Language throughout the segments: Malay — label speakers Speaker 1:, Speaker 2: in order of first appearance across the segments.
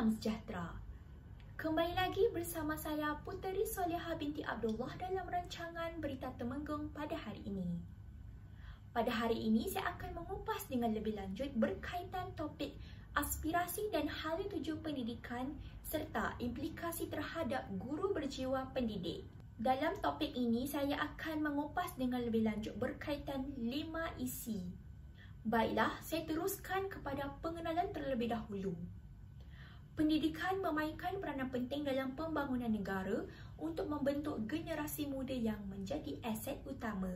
Speaker 1: Salam sejahtera. Kembali lagi bersama saya Puteri Soleha binti Abdullah dalam rancangan Berita Temenggung pada hari ini. Pada hari ini saya akan mengupas dengan lebih lanjut berkaitan topik aspirasi dan hala tuju pendidikan serta implikasi terhadap guru berjiwa pendidik. Dalam topik ini saya akan mengupas dengan lebih lanjut berkaitan 5 isi. Baiklah, saya teruskan kepada pengenalan terlebih dahulu. Pendidikan memainkan peranan penting dalam pembangunan negara untuk membentuk generasi muda yang menjadi aset utama.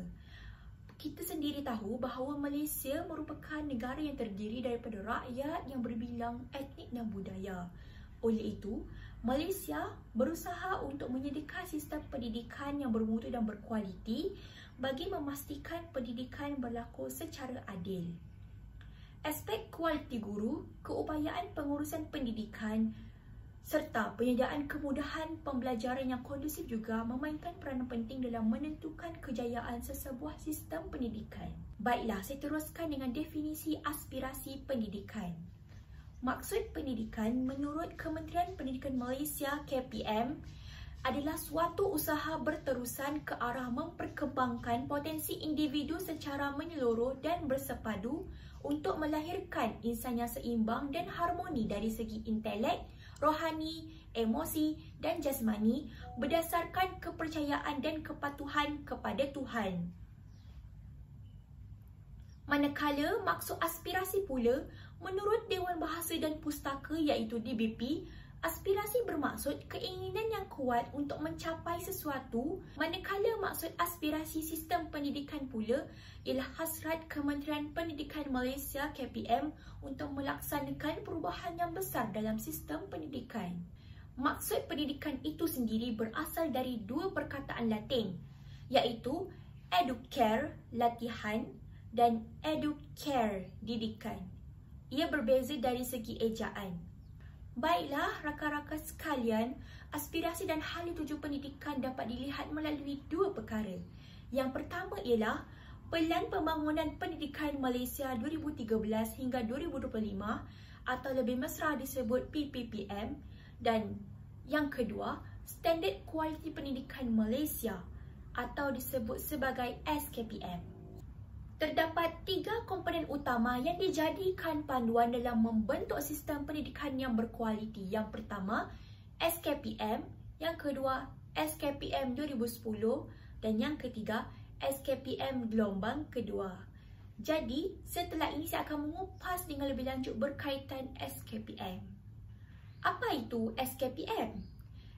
Speaker 1: Kita sendiri tahu bahawa Malaysia merupakan negara yang terdiri daripada rakyat yang berbilang etnik dan budaya. Oleh itu, Malaysia berusaha untuk menyediakan sistem pendidikan yang bermutu dan berkualiti bagi memastikan pendidikan berlaku secara adil. Aspek kualiti guru, keupayaan pengurusan pendidikan serta penyediaan kemudahan pembelajaran yang kondusif juga memainkan peranan penting dalam menentukan kejayaan sesebuah sistem pendidikan. Baiklah, saya teruskan dengan definisi aspirasi pendidikan. Maksud pendidikan menurut Kementerian Pendidikan Malaysia KPM adalah suatu usaha berterusan ke arah memperkembangkan potensi individu secara menyeluruh dan bersepadu untuk melahirkan insan yang seimbang dan harmoni dari segi intelek, rohani, emosi dan jasmani berdasarkan kepercayaan dan kepatuhan kepada Tuhan. Manakala maksud aspirasi pula menurut Dewan Bahasa dan Pustaka iaitu DBP, aspirasi bermaksud keinginan yang kuat untuk mencapai sesuatu, manakala maksud aspirasi sistem pendidikan pula ialah hasrat Kementerian Pendidikan Malaysia KPM untuk melaksanakan perubahan yang besar dalam sistem pendidikan. Maksud pendidikan itu sendiri berasal dari dua perkataan Latin, iaitu educare, latihan, dan educare, didikan. Ia berbeza dari segi ejaan. Baiklah, rakan-rakan sekalian, aspirasi dan hala tuju pendidikan dapat dilihat melalui dua perkara. Yang pertama ialah Pelan Pembangunan Pendidikan Malaysia 2013 hingga 2025 atau lebih mesra disebut PPPM, dan yang kedua, Standard Kualiti Pendidikan Malaysia atau disebut sebagai SKPM. Terdapat 3 komponen utama yang dijadikan panduan dalam membentuk sistem pendidikan yang berkualiti. Yang pertama, SKPM, yang kedua, SKPM 2010 dan yang ketiga, SKPM gelombang kedua. Jadi, setelah ini saya akan mengupas dengan lebih lanjut berkaitan SKPM. Apa itu SKPM?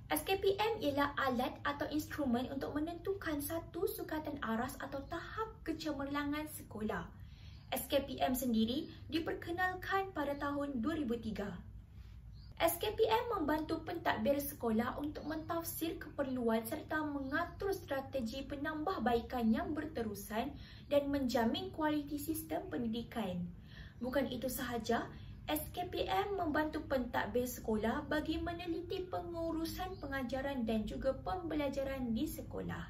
Speaker 1: SKPM ialah alat atau instrumen untuk menentukan satu sukatan aras atau tahap kecemerlangan sekolah. SKPM sendiri diperkenalkan pada tahun 2003. SKPM membantu pentadbir sekolah untuk mentafsir keperluan serta mengatur strategi penambahbaikan yang berterusan dan menjamin kualiti sistem pendidikan. Bukan itu sahaja, SKPM membantu pentadbir sekolah bagi meneliti pengurusan pengajaran dan juga pembelajaran di sekolah.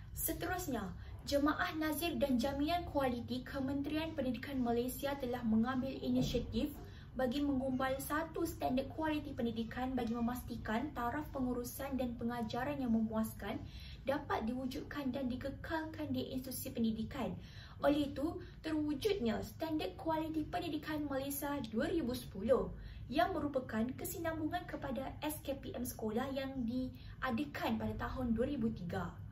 Speaker 1: Seterusnya, Jemaah Nazir dan Jaminan Kualiti Kementerian Pendidikan Malaysia telah mengambil inisiatif bagi mengumbal satu standard kualiti pendidikan bagi memastikan taraf pengurusan dan pengajaran yang memuaskan dapat diwujudkan dan dikekalkan di institusi pendidikan. Oleh itu, terwujudnya Standard Kualiti Pendidikan Malaysia 2010 yang merupakan kesinambungan kepada SKPM sekolah yang diadakan pada tahun 2003.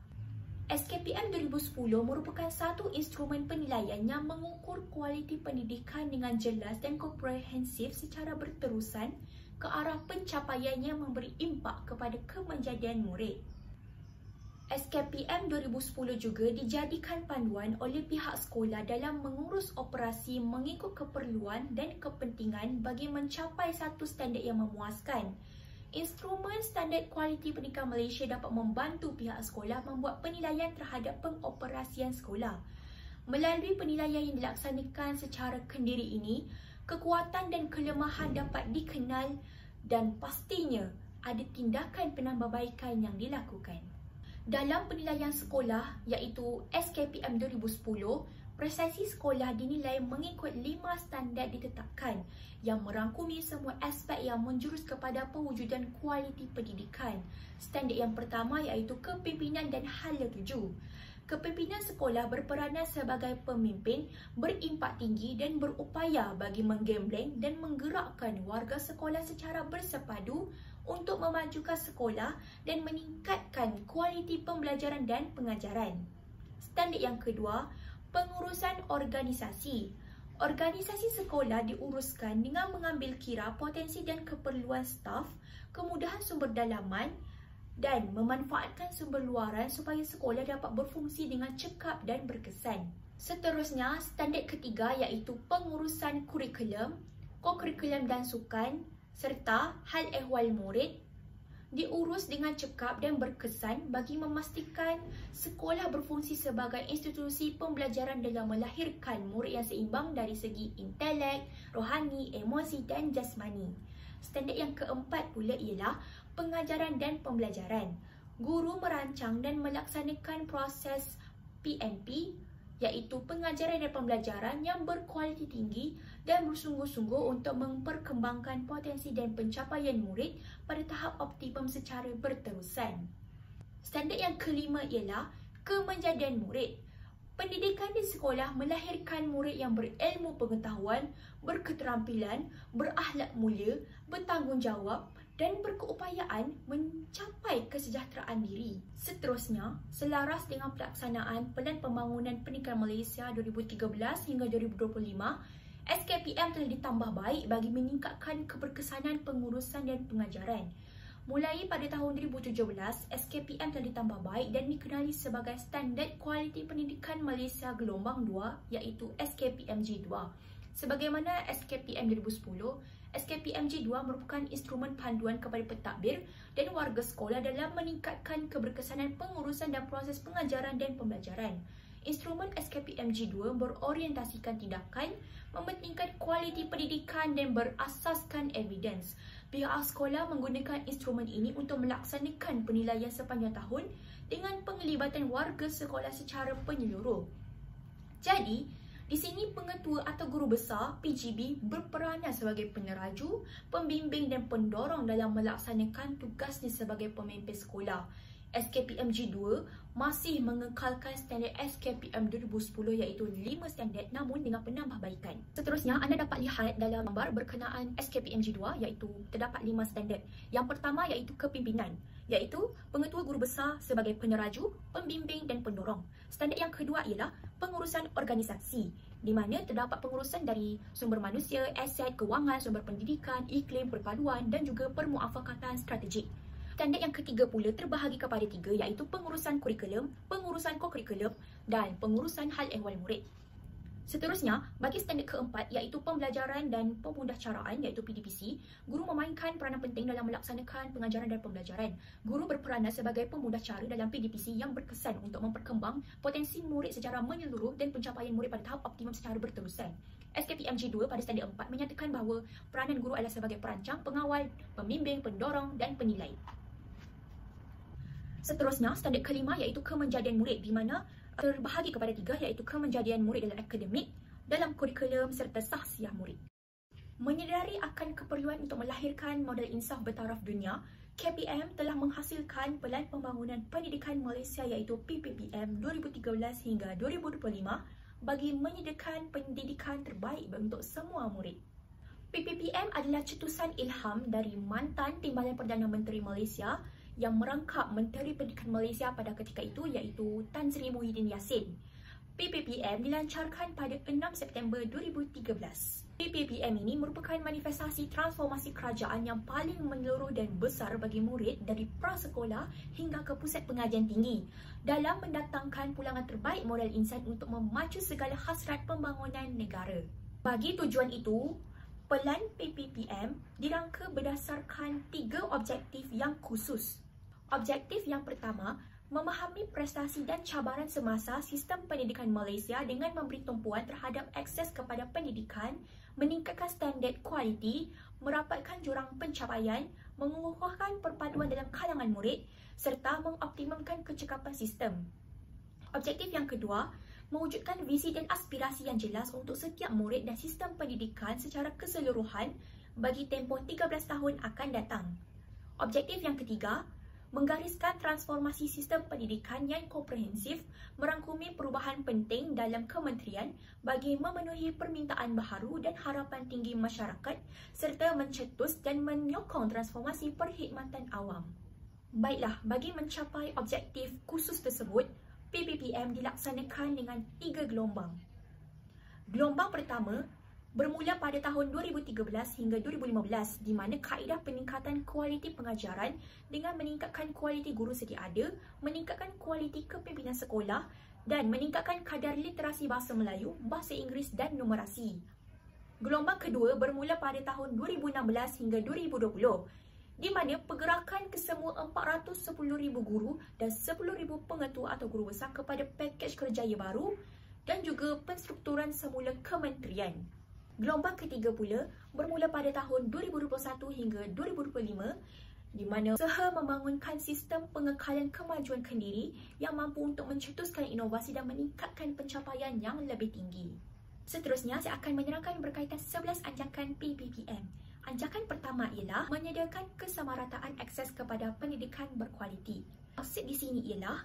Speaker 1: SKPM 2010 merupakan satu instrumen penilaian yang mengukur kualiti pendidikan dengan jelas dan komprehensif secara berterusan ke arah pencapaian yang memberi impak kepada kemenjadian murid. SKPM 2010 juga dijadikan panduan oleh pihak sekolah dalam mengurus operasi mengikut keperluan dan kepentingan bagi mencapai satu standard yang memuaskan. Instrumen Standard Kualiti Pendidikan Malaysia dapat membantu pihak sekolah membuat penilaian terhadap pengoperasian sekolah. Melalui penilaian yang dilaksanakan secara kendiri ini, kekuatan dan kelemahan dapat dikenal dan pastinya ada tindakan penambahbaikan yang dilakukan. Dalam penilaian sekolah iaitu SKPM 2010, Prestasi sekolah dinilai mengikut 5 standard ditetapkan yang merangkumi semua aspek yang menjurus kepada pewujudan kualiti pendidikan. Standard yang pertama iaitu kepimpinan dan hala tuju. Kepimpinan sekolah berperanan sebagai pemimpin, berimpak tinggi dan berupaya bagi menggembleng dan menggerakkan warga sekolah secara bersepadu untuk memajukan sekolah dan meningkatkan kualiti pembelajaran dan pengajaran. Standard yang kedua, pengurusan organisasi. Organisasi sekolah diuruskan dengan mengambil kira potensi dan keperluan staf, kemudahan sumber dalaman dan memanfaatkan sumber luaran supaya sekolah dapat berfungsi dengan cekap dan berkesan. Seterusnya, standard ketiga iaitu pengurusan kurikulum, kokurikulum dan sukan serta hal ehwal murid diurus dengan cekap dan berkesan bagi memastikan sekolah berfungsi sebagai institusi pembelajaran dalam melahirkan murid yang seimbang dari segi intelek, rohani, emosi dan jasmani. Standard yang keempat pula ialah pengajaran dan pembelajaran. Guru merancang dan melaksanakan proses PNP iaitu pengajaran dan pembelajaran yang berkualiti tinggi dan bersungguh-sungguh untuk memperkembangkan potensi dan pencapaian murid pada tahap optimum secara berterusan. Standard yang kelima ialah kemenjadian murid. Pendidikan di sekolah melahirkan murid yang berilmu pengetahuan, berketerampilan, berakhlak mulia, bertanggungjawab dan berkeupayaan mencapai kesejahteraan diri. Seterusnya, selaras dengan pelaksanaan Pelan Pembangunan Pendidikan Malaysia 2013 hingga 2025, SKPM telah ditambah baik bagi meningkatkan keberkesanan pengurusan dan pengajaran. Mulai pada tahun 2017, SKPM telah ditambah baik dan dikenali sebagai Standard Kualiti Pendidikan Malaysia Gelombang 2 iaitu SKPMG 2. Sebagaimana SKPM 2010, SKPMG 2 merupakan instrumen panduan kepada pentadbir dan warga sekolah dalam meningkatkan keberkesanan pengurusan dan proses pengajaran dan pembelajaran. Instrumen SKPMG 2 berorientasikan tindakan, mementingkan kualiti pendidikan dan berasaskan evidence. Pihak sekolah menggunakan instrumen ini untuk melaksanakan penilaian sepanjang tahun dengan penglibatan warga sekolah secara penyeluruh. Jadi, di sini pengetua atau guru besar PGB berperanan sebagai peneraju, pembimbing dan pendorong dalam melaksanakan tugasnya sebagai pemimpin sekolah. SKPMG 2 masih mengekalkan standard SKPM 2010 iaitu 5 standard namun dengan penambahbaikan. Seterusnya, anda dapat lihat dalam gambar berkenaan SKPMG 2 iaitu terdapat 5 standard. Yang pertama iaitu kepimpinan, iaitu pengetua guru besar sebagai peneraju, pembimbing dan pendorong. Standard yang kedua ialah pengurusan organisasi, di mana terdapat pengurusan dari sumber manusia, aset, kewangan, sumber pendidikan, iklim, perpaduan dan juga permuafakatan strategik. Standard yang ketiga pula terbahagi kepada 3 iaitu pengurusan kurikulum, pengurusan kokurikulum dan pengurusan hal ehwal murid. Seterusnya, bagi standard keempat iaitu pembelajaran dan pemudahcaraan iaitu PDPC, guru memainkan peranan penting dalam melaksanakan pengajaran dan pembelajaran. Guru berperanan sebagai pemudahcara dalam PDPC yang berkesan untuk memperkembang potensi murid secara menyeluruh dan pencapaian murid pada tahap optimum secara berterusan. SKPMG 2 pada standard 4 menyatakan bahawa peranan guru adalah sebagai perancang, pengawal, pembimbing, pendorong dan penilai. Seterusnya, standard kelima iaitu kemenjadian murid di mana terbahagi kepada 3 iaitu kemenjadian murid dalam akademik, dalam kurikulum serta sahsiah murid. Menyedari akan keperluan untuk melahirkan model insaf bertaraf dunia, KPM telah menghasilkan Pelan Pembangunan Pendidikan Malaysia iaitu PPPM 2013 hingga 2025 bagi menyediakan pendidikan terbaik untuk semua murid. PPPM adalah cetusan ilham dari mantan Timbalan Perdana Menteri Malaysia yang merangkap Menteri Pendidikan Malaysia pada ketika itu iaitu Tan Sri Muhyiddin Yassin. PPPM dilancarkan pada 6 September 2013. PPPM ini merupakan manifestasi transformasi kerajaan yang paling menyeluruh dan besar bagi murid dari prasekolah hingga ke pusat pengajian tinggi dalam mendatangkan pulangan terbaik modal insan untuk memacu segala hasrat pembangunan negara. Bagi tujuan itu, Pelan PPPM dirangka berdasarkan 3 objektif yang khusus. Objektif yang pertama, memahami prestasi dan cabaran semasa sistem pendidikan Malaysia dengan memberi tumpuan terhadap akses kepada pendidikan, meningkatkan standard kualiti, merapatkan jurang pencapaian, mengukuhkan perpaduan dalam kalangan murid, serta mengoptimumkan kecekapan sistem. Objektif yang kedua, mewujudkan visi dan aspirasi yang jelas untuk setiap murid dan sistem pendidikan secara keseluruhan bagi tempoh 13 tahun akan datang. Objektif yang ketiga, menggariskan transformasi sistem pendidikan yang komprehensif merangkumi perubahan penting dalam kementerian bagi memenuhi permintaan baharu dan harapan tinggi masyarakat serta mencetus dan menyokong transformasi perkhidmatan awam. Baiklah, bagi mencapai objektif khusus tersebut, PPPM dilaksanakan dengan 3 gelombang. Gelombang pertama bermula pada tahun 2013 hingga 2015 di mana kaedah peningkatan kualiti pengajaran dengan meningkatkan kualiti guru sedia ada, meningkatkan kualiti kepimpinan sekolah dan meningkatkan kadar literasi bahasa Melayu, bahasa Inggeris dan numerasi. Gelombang kedua bermula pada tahun 2016 hingga 2020 di mana pergerakan kesemua 410,000 guru dan 10,000 pengetua atau guru besar kepada pakej kerjaya baru dan juga penstrukturan semula kementerian. Gelombang ketiga pula bermula pada tahun 2021 hingga 2025 di mana usaha membangunkan sistem pengekalan kemajuan kendiri yang mampu untuk mencetuskan inovasi dan meningkatkan pencapaian yang lebih tinggi. Seterusnya, saya akan menerangkan berkaitan 11 anjakan PPPM. Anjakan pertama ialah menyediakan kesamarataan akses kepada pendidikan berkualiti. Maksud di sini ialah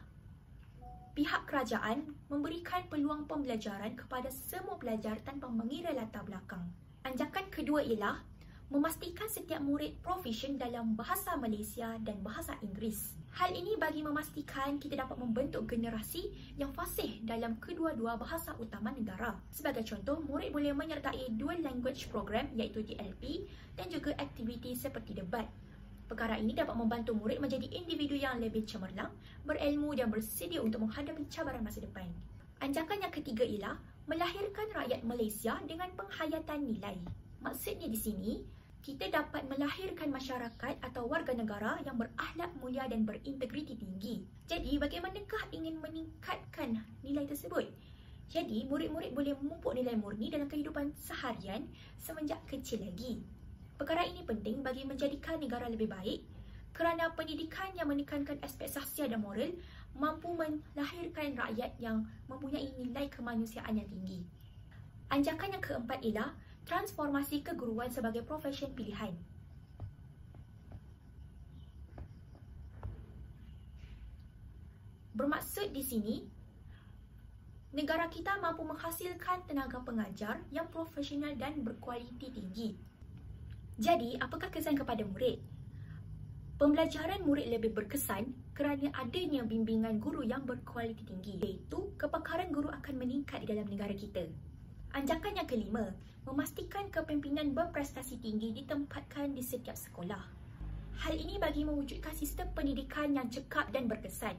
Speaker 1: pihak kerajaan memberikan peluang pembelajaran kepada semua pelajar tanpa mengira latar belakang. Anjakan kedua ialah memastikan setiap murid proficient dalam bahasa Malaysia dan bahasa Inggeris. Hal ini bagi memastikan kita dapat membentuk generasi yang fasih dalam kedua-dua bahasa utama negara. Sebagai contoh, murid boleh menyertai dual language program iaitu DLP dan juga aktiviti seperti debat. Perkara ini dapat membantu murid menjadi individu yang lebih cemerlang, berilmu dan bersedia untuk menghadapi cabaran masa depan. Anjakan yang ketiga ialah melahirkan rakyat Malaysia dengan penghayatan nilai. Maksudnya di sini, kita dapat melahirkan masyarakat atau warga negara yang berakhlak mulia dan berintegriti tinggi. Jadi, bagaimanakah ingin meningkatkan nilai tersebut? Jadi, murid-murid boleh memupuk nilai murni dalam kehidupan seharian semenjak kecil lagi. Perkara ini penting bagi menjadikan negara lebih baik kerana pendidikan yang menekankan aspek sahsiah dan moral mampu melahirkan rakyat yang mempunyai nilai kemanusiaan yang tinggi. Anjakan yang keempat ialah transformasi keguruan sebagai profesion pilihan. Bermaksud di sini, negara kita mampu menghasilkan tenaga pengajar yang profesional dan berkualiti tinggi. Jadi, apakah kesan kepada murid? Pembelajaran murid lebih berkesan kerana adanya bimbingan guru yang berkualiti tinggi, iaitu kepakaran guru akan meningkat di dalam negara kita. Anjakan yang kelima, memastikan kepimpinan berprestasi tinggi ditempatkan di setiap sekolah. Hal ini bagi mewujudkan sistem pendidikan yang cekap dan berkesan.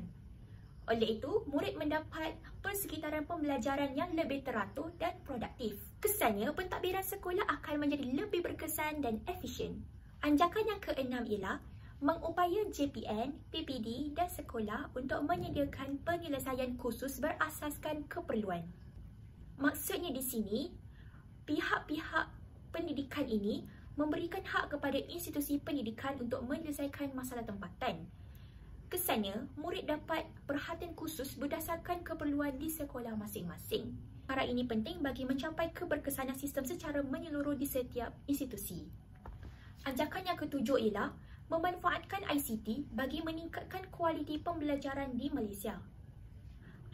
Speaker 1: Oleh itu, murid mendapat persekitaran pembelajaran yang lebih teratur dan produktif. Kesannya, pentadbiran sekolah akan menjadi lebih berkesan dan efisien. Anjakan yang keenam ialah mengupaya JPN, PPD dan sekolah untuk menyediakan penyelesaian khusus berasaskan keperluan. Maksudnya di sini, pihak-pihak pendidikan ini memberikan hak kepada institusi pendidikan untuk menyelesaikan masalah tempatan. Kesannya, murid dapat perhatian khusus berdasarkan keperluan di sekolah masing-masing. Perkara ini penting bagi mencapai keberkesanan sistem secara menyeluruh di setiap institusi. Anjakan yang ketujuh ialah memanfaatkan ICT bagi meningkatkan kualiti pembelajaran di Malaysia.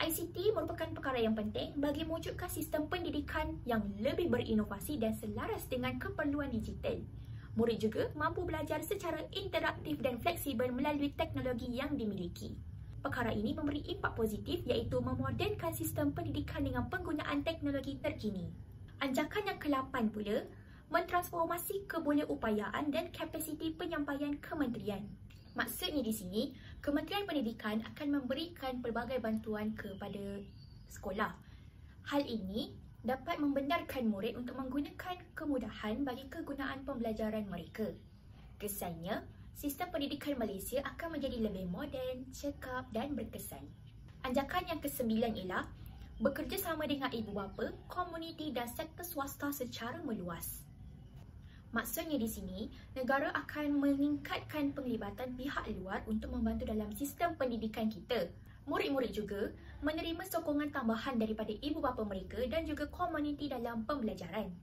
Speaker 1: ICT merupakan perkara yang penting bagi mewujudkan sistem pendidikan yang lebih berinovasi dan selaras dengan keperluan digital. Murid juga mampu belajar secara interaktif dan fleksibel melalui teknologi yang dimiliki. Perkara ini memberi impak positif iaitu memodernkan sistem pendidikan dengan penggunaan teknologi terkini. Anjakan yang ke-8 pula, mentransformasi kebolehupayaan dan kapasiti penyampaian kementerian. Maksudnya di sini, Kementerian Pendidikan akan memberikan pelbagai bantuan kepada sekolah. Hal ini dapat membenarkan murid untuk menggunakan kemudahan bagi kegunaan pembelajaran mereka. Kesannya, sistem pendidikan Malaysia akan menjadi lebih moden, cekap dan berkesan. Anjakan yang ke-9 ialah bekerjasama dengan ibu bapa, komuniti dan sektor swasta secara meluas. Maksudnya di sini, negara akan meningkatkan penglibatan pihak luar untuk membantu dalam sistem pendidikan kita. Murid-murid juga menerima sokongan tambahan daripada ibu bapa mereka dan juga komuniti dalam pembelajaran.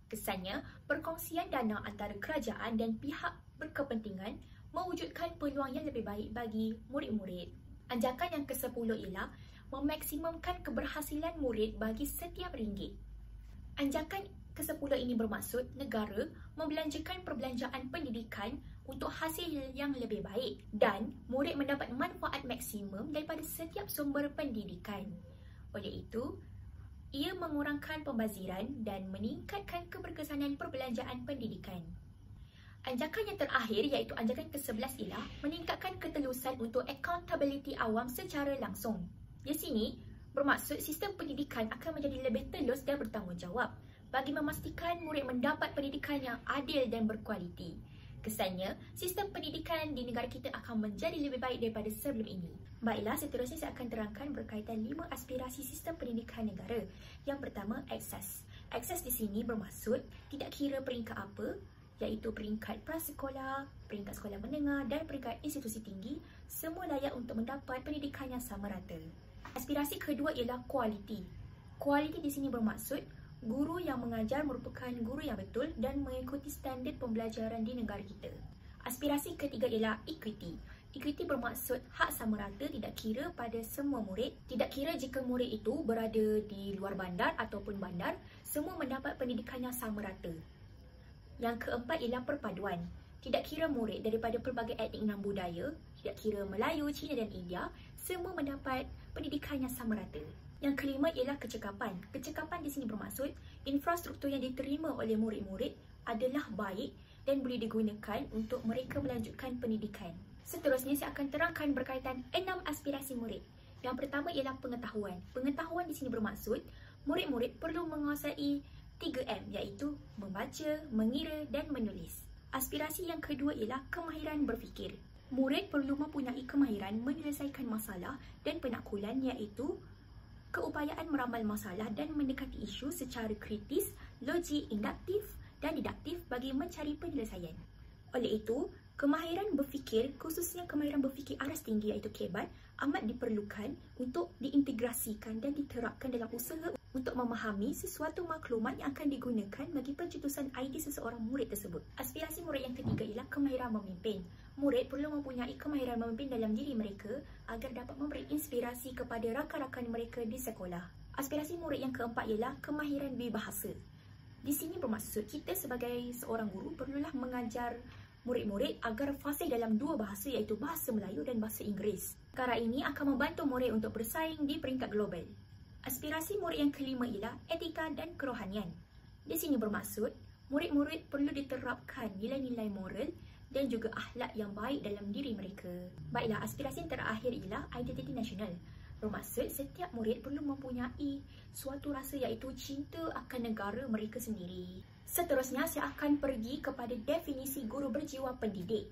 Speaker 1: Kesannya, perkongsian dana antara kerajaan dan pihak berkepentingan mewujudkan peluang yang lebih baik bagi murid-murid. Anjakan yang ke-10 ialah memaksimumkan keberhasilan murid bagi setiap ringgit. Anjakan ke-10 ini bermaksud negara membelanjakan perbelanjaan pendidikan untuk hasil yang lebih baik dan murid mendapat manfaat maksimum daripada setiap sumber pendidikan. Oleh itu, ia mengurangkan pembaziran dan meningkatkan keberkesanan perbelanjaan pendidikan. Anjakan yang terakhir iaitu anjakan ke-11 ialah meningkatkan ketelusan untuk accountability awam secara langsung. Di sini, bermaksud sistem pendidikan akan menjadi lebih telus dan bertanggungjawab bagi memastikan murid mendapat pendidikan yang adil dan berkualiti. Kesannya, sistem pendidikan di negara kita akan menjadi lebih baik daripada sebelum ini. Baiklah, seterusnya saya akan terangkan berkaitan 5 aspirasi sistem pendidikan negara. Yang pertama, akses. Akses di sini bermaksud tidak kira peringkat apa, iaitu peringkat prasekolah, peringkat sekolah menengah dan peringkat institusi tinggi, semua layak untuk mendapat pendidikan yang sama rata. Aspirasi kedua ialah kualiti. Kualiti di sini bermaksud guru yang mengajar merupakan guru yang betul dan mengikuti standard pembelajaran di negara kita. Aspirasi ketiga ialah equity. Equity bermaksud hak sama rata tidak kira pada semua murid. Tidak kira jika murid itu berada di luar bandar ataupun bandar, semua mendapat pendidikan yang sama rata. Yang keempat ialah perpaduan. Tidak kira murid daripada pelbagai etnik dan budaya, tidak kira Melayu, Cina dan India, semua mendapat pendidikan yang sama rata. Yang kelima ialah kecekapan. Kecekapan di sini bermaksud infrastruktur yang diterima oleh murid-murid adalah baik dan boleh digunakan untuk mereka melanjutkan pendidikan. Seterusnya saya akan terangkan berkaitan 6 aspirasi murid. Yang pertama ialah pengetahuan. Pengetahuan di sini bermaksud murid-murid perlu menguasai 3M iaitu membaca, mengira dan menulis. Aspirasi yang kedua ialah kemahiran berfikir. Murid perlu mempunyai kemahiran menyelesaikan masalah dan penaklukan iaitu keupayaan meramal masalah dan mendekati isu secara kritis, logik, induktif dan didaktif bagi mencari penyelesaian. Oleh itu, kemahiran berfikir, khususnya kemahiran berfikir aras tinggi iaitu KEBAT, amat diperlukan untuk diintegrasikan dan diterapkan dalam usaha untuk memahami sesuatu maklumat yang akan digunakan bagi pencetusan idea seseorang murid tersebut. Aspirasi murid yang ketiga ialah kemahiran memimpin. Murid perlu mempunyai kemahiran memimpin dalam diri mereka agar dapat memberi inspirasi kepada rakan-rakan mereka di sekolah. Aspirasi murid yang keempat ialah kemahiran berbahasa. Di sini bermaksud kita sebagai seorang guru perlulah mengajar murid-murid agar fasih dalam 2 bahasa iaitu bahasa Melayu dan bahasa Inggeris. Perkara ini akan membantu murid untuk bersaing di peringkat global. Aspirasi murid yang kelima ialah etika dan kerohanian. Di sini bermaksud murid-murid perlu diterapkan nilai-nilai moral dan juga akhlak yang baik dalam diri mereka. Baiklah, aspirasi yang terakhir ialah identiti nasional. Bermaksud setiap murid perlu mempunyai suatu rasa iaitu cinta akan negara mereka sendiri. Seterusnya saya akan pergi kepada definisi guru berjiwa pendidik.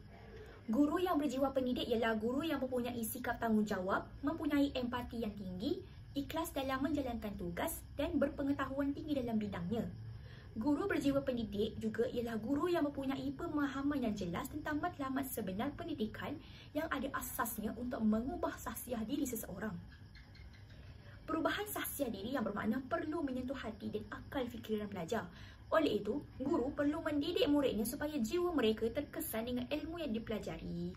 Speaker 1: Guru yang berjiwa pendidik ialah guru yang mempunyai sikap tanggungjawab, mempunyai empati yang tinggi, ikhlas dalam menjalankan tugas dan berpengetahuan tinggi dalam bidangnya. Guru berjiwa pendidik juga ialah guru yang mempunyai pemahaman yang jelas tentang matlamat sebenar pendidikan yang ada asasnya untuk mengubah sahsiah diri seseorang. Perubahan sahsiah diri yang bermakna perlu menyentuh hati dan akal fikiran pelajar. Oleh itu, guru perlu mendidik muridnya supaya jiwa mereka terkesan dengan ilmu yang dipelajari.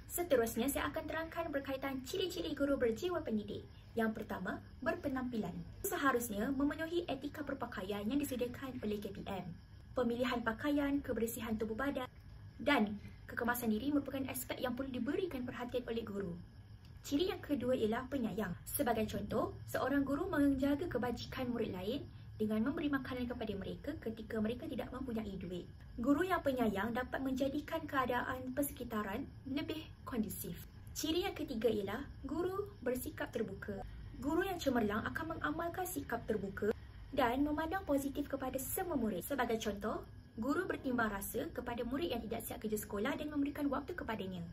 Speaker 1: Seterusnya, saya akan terangkan berkaitan ciri-ciri guru berjiwa pendidik. Yang pertama, berpenampilan. Seharusnya memenuhi etika berpakaian yang disediakan oleh KPM. Pemilihan pakaian, kebersihan tubuh badan dan kekemasan diri merupakan aspek yang perlu diberikan perhatian oleh guru. Ciri yang kedua ialah penyayang. Sebagai contoh, seorang guru menjaga kebajikan murid lain dengan memberi makanan kepada mereka ketika mereka tidak mempunyai duit. Guru yang penyayang dapat menjadikan keadaan persekitaran lebih kondusif. Ciri yang ketiga ialah guru bersikap terbuka. Guru yang cemerlang akan mengamalkan sikap terbuka dan memandang positif kepada semua murid. Sebagai contoh, guru bertimbang rasa kepada murid yang tidak siap kerja sekolah dan memberikan waktu kepadanya.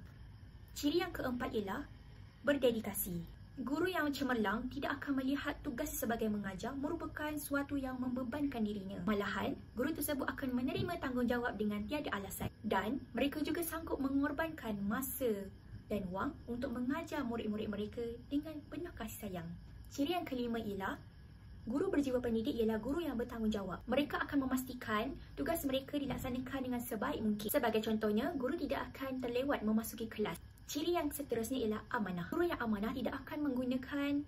Speaker 1: Ciri yang keempat ialah berdedikasi. Guru yang cemerlang tidak akan melihat tugas sebagai mengajar merupakan suatu yang membebankan dirinya. Malahan, guru tersebut akan menerima tanggungjawab dengan tiada alasan dan mereka juga sanggup mengorbankan masa dan wang untuk mengajar murid-murid mereka dengan penuh kasih sayang. Ciri yang kelima ialah guru berjiwa pendidik ialah guru yang bertanggungjawab. Mereka akan memastikan tugas mereka dilaksanakan dengan sebaik mungkin. Sebagai contohnya, guru tidak akan terlewat memasuki kelas. Ciri yang seterusnya ialah amanah. Guru yang amanah tidak akan menggunakan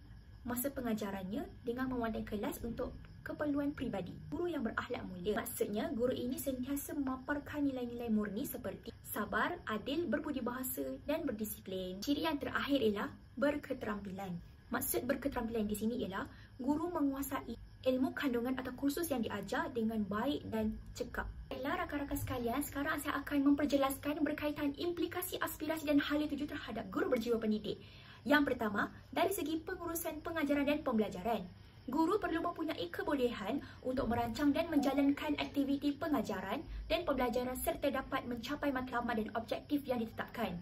Speaker 1: masa pengajarannya dengan mewarnai kelas untuk keperluan peribadi. Guru yang berakhlak mulia. Maksudnya, guru ini sentiasa memaparkan nilai-nilai murni seperti sabar, adil, berbudi bahasa dan berdisiplin. Ciri yang terakhir ialah berketerampilan. Maksud berketerampilan di sini ialah guru menguasai ilmu kandungan atau kursus yang diajar dengan baik dan cekap. Baiklah rakan-rakan sekalian, sekarang saya akan memperjelaskan berkaitan implikasi aspirasi dan hala tuju terhadap guru berjiwa pendidik. Yang pertama, dari segi pengurusan pengajaran dan pembelajaran. Guru perlu mempunyai kebolehan untuk merancang dan menjalankan aktiviti pengajaran dan pembelajaran serta dapat mencapai matlamat dan objektif yang ditetapkan.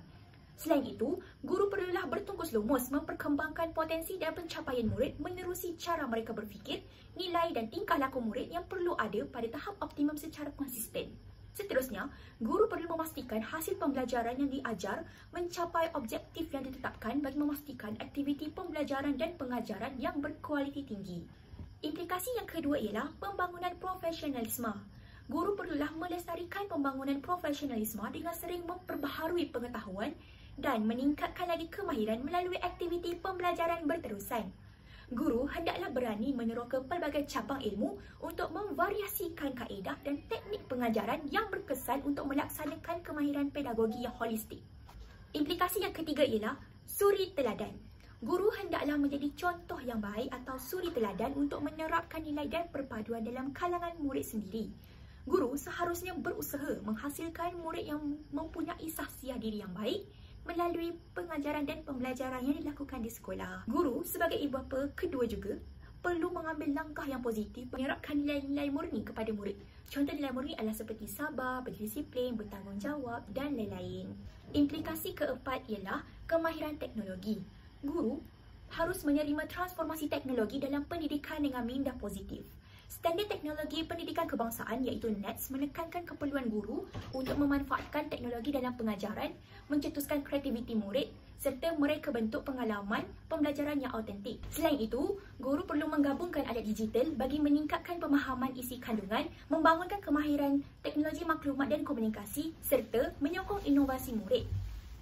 Speaker 1: Selain itu, guru perlulah bertungkus lumus memperkembangkan potensi dan pencapaian murid menerusi cara mereka berfikir, nilai dan tingkah laku murid yang perlu ada pada tahap optimum secara konsisten. Seterusnya, guru perlu memastikan hasil pembelajaran yang diajar mencapai objektif yang ditetapkan bagi memastikan aktiviti pembelajaran dan pengajaran yang berkualiti tinggi. Implikasi yang kedua ialah pembangunan profesionalisme. Guru perlulah melestarikan pembangunan profesionalisme dengan sering memperbaharui pengetahuan dan meningkatkan lagi kemahiran melalui aktiviti pembelajaran berterusan. Guru hendaklah berani meneroka pelbagai cabang ilmu untuk memvariasikan kaedah dan teknik pengajaran yang berkesan untuk melaksanakan kemahiran pedagogi yang holistik. Implikasi yang ketiga ialah suri teladan. Guru hendaklah menjadi contoh yang baik atau suri teladan untuk menerapkan nilai dan perpaduan dalam kalangan murid sendiri. Guru seharusnya berusaha menghasilkan murid yang mempunyai sahsiah diri yang baik melalui pengajaran dan pembelajaran yang dilakukan di sekolah. Guru sebagai ibu bapa kedua juga perlu mengambil langkah yang positif menerapkan nilai-nilai murni kepada murid. Contoh nilai murni adalah seperti sabar, berdisiplin, bertanggungjawab dan lain-lain. Implikasi keempat ialah kemahiran teknologi. Guru harus menerima transformasi teknologi dalam pendidikan dengan minda positif. Standard Teknologi Pendidikan Kebangsaan iaitu NETS menekankan keperluan guru untuk memanfaatkan teknologi dalam pengajaran, mencetuskan kreativiti murid serta mereka bentuk pengalaman pembelajaran yang autentik. Selain itu, guru perlu menggabungkan alat digital bagi meningkatkan pemahaman isi kandungan, membangunkan kemahiran teknologi maklumat dan komunikasi serta menyokong inovasi murid.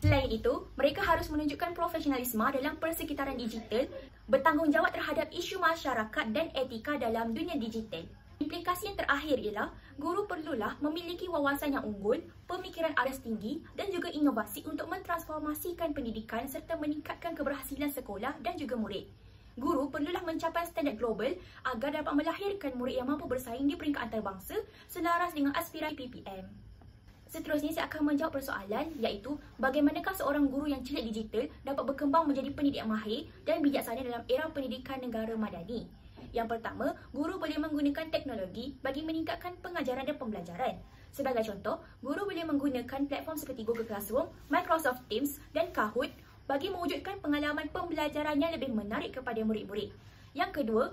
Speaker 1: Selain itu, mereka harus menunjukkan profesionalisme dalam persekitaran digital, bertanggungjawab terhadap isu masyarakat dan etika dalam dunia digital. Implikasi yang terakhir ialah guru perlulah memiliki wawasan yang unggul, pemikiran aras tinggi dan juga inovasi untuk mentransformasikan pendidikan serta meningkatkan keberhasilan sekolah dan juga murid. Guru perlulah mencapai standard global agar dapat melahirkan murid yang mampu bersaing di peringkat antarabangsa selaras dengan aspirasi PPM. Seterusnya saya akan menjawab persoalan iaitu bagaimanakah seorang guru yang celik digital dapat berkembang menjadi pendidik yang mahir dan bijaksana dalam era pendidikan negara madani. Yang pertama, guru boleh menggunakan teknologi bagi meningkatkan pengajaran dan pembelajaran. Sebagai contoh, guru boleh menggunakan platform seperti Google Classroom, Microsoft Teams dan Kahoot bagi mewujudkan pengalaman pembelajaran yang lebih menarik kepada murid-murid. Yang kedua,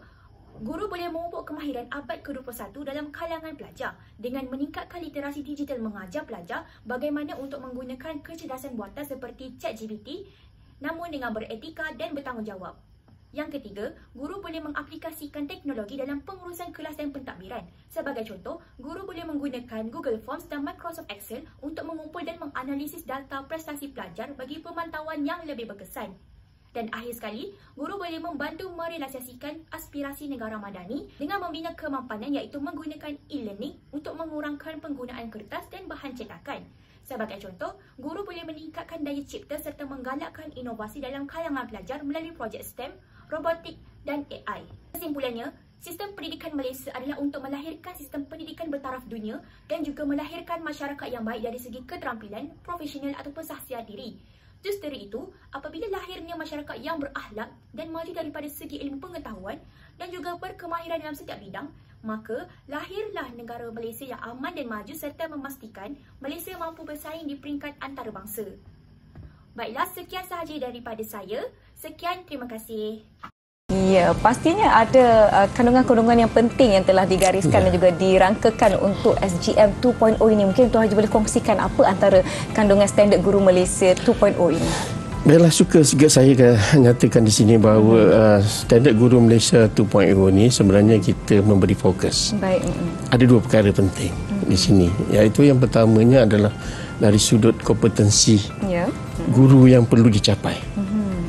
Speaker 1: guru boleh memupuk kemahiran abad ke-21 dalam kalangan pelajar dengan meningkatkan literasi digital mengajar pelajar bagaimana untuk menggunakan kecerdasan buatan seperti ChatGPT namun dengan beretika dan bertanggungjawab. Yang ketiga, guru boleh mengaplikasikan teknologi dalam pengurusan kelas dan pentadbiran. Sebagai contoh, guru boleh menggunakan Google Forms dan Microsoft Excel untuk mengumpul dan menganalisis data prestasi pelajar bagi pemantauan yang lebih berkesan. Dan akhir sekali, guru boleh membantu merealisasikan aspirasi negara madani dengan membina kemampanan iaitu menggunakan e-learning untuk mengurangkan penggunaan kertas dan bahan cetakan. Sebagai contoh, guru boleh meningkatkan daya cipta serta menggalakkan inovasi dalam kalangan pelajar melalui projek STEM, robotik dan AI. Kesimpulannya, sistem pendidikan Malaysia adalah untuk melahirkan sistem pendidikan bertaraf dunia dan juga melahirkan masyarakat yang baik dari segi keterampilan, profesional ataupun sahsiah diri. Justru itu, apabila lahirnya masyarakat yang berakhlak dan maju daripada segi ilmu pengetahuan dan juga berkemahiran dalam setiap bidang, maka lahirlah negara Malaysia yang aman dan maju serta memastikan Malaysia mampu bersaing di peringkat antarabangsa. Baiklah, sekian sahaja daripada saya. Sekian, terima kasih.
Speaker 2: Ya, pastinya ada kandungan-kandungan yang penting yang telah digariskan dan juga dirangkakan untuk SGM 2.0 ini. Mungkin Tuan Haji boleh kongsikan apa antara kandungan standard guru Malaysia 2.0 ini?
Speaker 3: Baiklah, suka juga saya nyatakan di sini bahawa Standard Guru Malaysia 2.0 ni sebenarnya kita memberi fokus.
Speaker 2: Baik.
Speaker 3: Ada dua perkara penting di sini, iaitu yang pertamanya adalah dari sudut kompetensi guru yang perlu dicapai.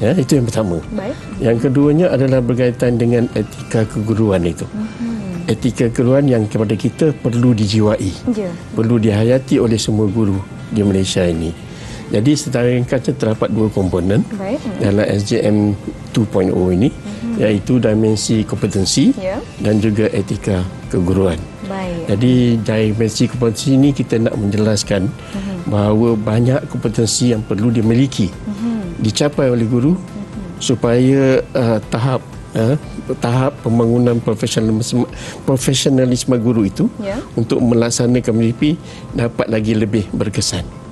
Speaker 3: Ya, itu yang pertama.
Speaker 2: Baik.
Speaker 3: Yang keduanya adalah berkaitan dengan etika keguruan itu. Etika keguruan yang kepada kita perlu dijiwai, perlu dihayati oleh semua guru di Malaysia ini. Jadi secara ringkasnya terdapat dua komponen dalam SJM 2.0 ini, iaitu dimensi kompetensi dan juga etika keguruan. Jadi dimensi kompetensi ini kita nak menjelaskan bahawa banyak kompetensi yang perlu dimiliki, dicapai oleh guru supaya tahap pembangunan profesionalisme guru itu untuk melaksanakan MDP dapat lagi lebih berkesan.